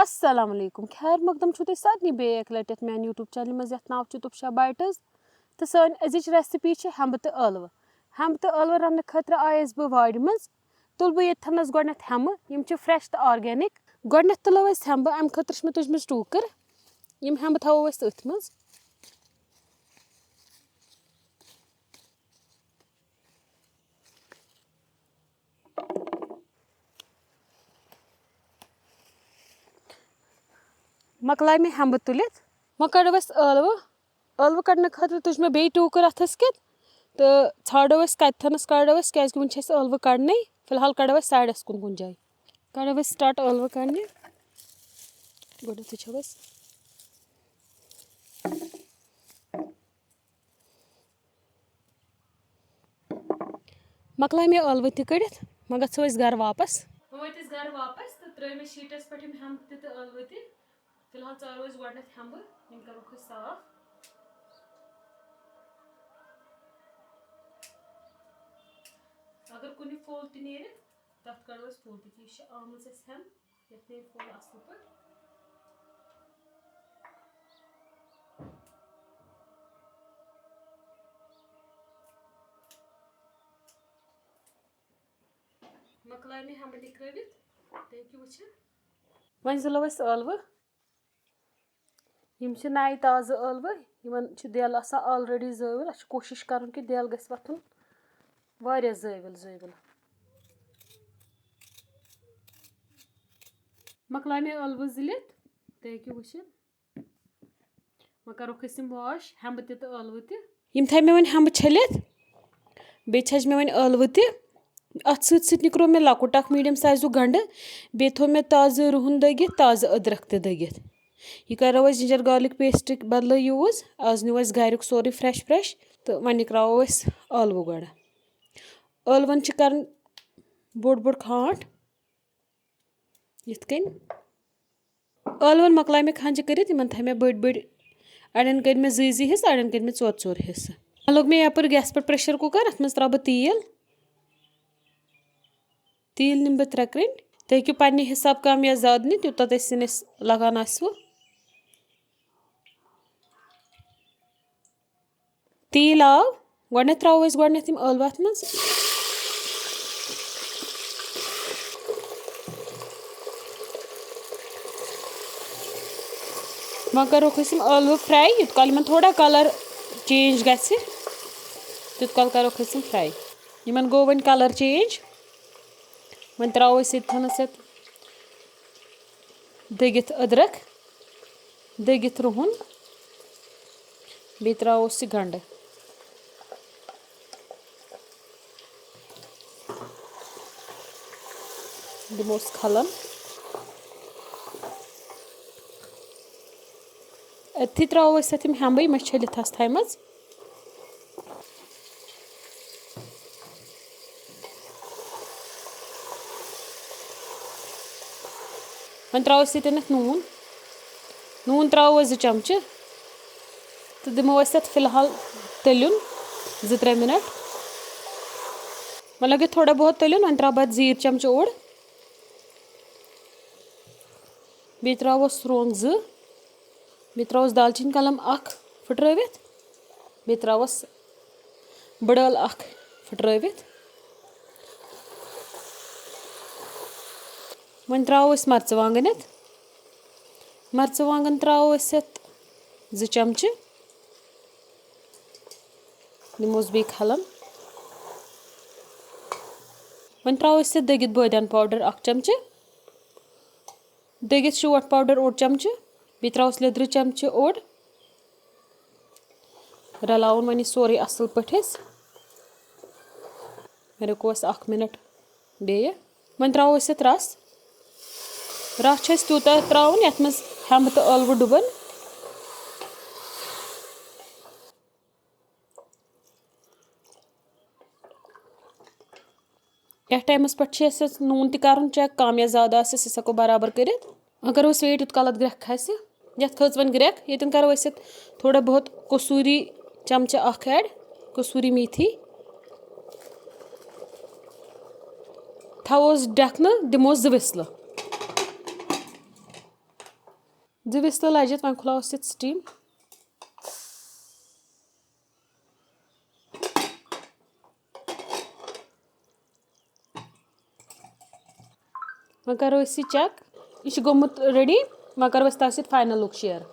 अस्सलाम वालेकुम खैर मकदम छु तुम सारे बे एक लटि मेन यूट्यूब चैनल मज यथ नाव तुफशा बाइट्स तो सन अजिच रेसिपी हेम्ब तो ٲलवٕ हेम्ब तो ٲलवٕ रन्ने खतर आयस बह वारि मज तुल बह ये थनस गोडनेथ हेम्ब यम फ्रेश तो ऑर्गेनिक गोडनेथ तुलो अस हेम्ब अम खतर मे तुजमज टूकर यम हेम्ब थवो अस अथ मज मकलाय मे हेम्ब तुलित वह कड़ो अस ٲलवٕ कड़ने खतर तुज मे बे टूकर अथस कित तो छाड़ो अस कतनस कड़ो अस क्या वन ٲलवٕ कड़ने फिलहाल कड़ो अस साइडस कुन जाए कड़ो अस स्टार्ट ٲलवٕ कड़ने गोडनेथ वुचो अस मकलाय मे ٲलवٕ ति कड़ित वह गो अस घर वापस वत घर वापस तो त्रे मे शीटस पे हेम्ब तो ٲलवٕ ति फिलहाल चारो अस गोडनेथ हेम्ब यम करो साफ अगर कुछ फोल तो नीर तथ कड़ो फोल तह आमज हेम्ब ये नीर फोल असल पे मकलाय मे हेम्ब निकलित तु वुच वन जुलो अस ٲलवٕ यम नए ताज़ ٲलवٕ यमन दिल ऑलरेडी ज़ाविल अस कोशिश कर कि दिल गस वथुन वारिया ज़ाविल मकलाय मे ٲलवٕ ज़िलित तु वुच वह करो यम वाश हेम्ब तो ٲलवٕ ति यम थे मे वन हेम्ब छलित बे छज मे वन ٲलवٕ ति अत सत निकरो मे लकुट अख मीडियम साइजु गंड बे थो मे ताज़ रुहन दगित ताज़ अदरक ति दगित यह करो अस जिंजर गार्लिक पेस्ट बदल यूज आज न्यू अस घर सोरे फ्रेश तो वन निकरावो अस ٲलवٕ गोड़ ٲलवन कर बोड़ बोड़ खांट यिथ ٲलवन मकलाय मे खंज करित यमन थे मे बड़ बड़ अड़न कर मे जी हिस्स अड़न कर मे चोर हिस्स लोग मे यपर गैस पे प्रेशर कुकर अत मज त्रा बह तील निम बह 3 क्रंट तुम हेकू पन्ने हिसाब कम या ज्यादा नि यूत सिनस लगान आसवो तील आव गोडनेथ त्रो अस गोडनेथ यम ٲलवٕ अत मज वह करो यम ٲलवٕ फ्राई यूत काल यमन थोड़ा कलर चेंज गि तूत काल करो यम फ्राई यमन गो वन कलर चेंज वन त्रो थनस दगित अदरक दगित रुहन बे त्रोस गंड दिमोस खलन अथी त्रो यम हेम्ब यम छलित थमज वन त्रो नून नून त्रो 2 चमचे तो दिमो फिलहाल तलन 2-3 मिनट वन लगे थोड़ा बहुत तलन वन त्रो जीर चमचे ओड़ बे त्रोस रोंग 2 बे त्रोस दालचीन कलम 1 फुट्रवित बे त्रोस बड़ल 1 फुट्रवित वन त्रो मर्चवांगन त्रो 2 चमचे दिमोस बे खलन वन त्रो दगित बदियान पाउडर 1 चमचे दगित शोट पाउडर 1 चमचे बे त्रोस लिद्र चमचे ओड़ रलाउन वन सोरे असल पे रुकोस 1 मिनट बे वन त्रो रस रस तूत त्राउन यथ मज हेम्ब तो ٲलवٕ डुबन यथ टाइमस पे नून तन चेक कम या ज्यादा सको बराबर कर अगर वेट यूत कालत ग्रेक खस यथ खच वन ग्रेक ये करो थोड़ा बहुत कसूरी चमचे 1 ऐड कसूरी मेथी थवोस ढकन दिमोस 2 विसल 2 whistle लजत वह खुलावस ये स्टीम वह करो इसी चेक यह गोमुत रेडी वह करो तथ फाइनल लुक शेयर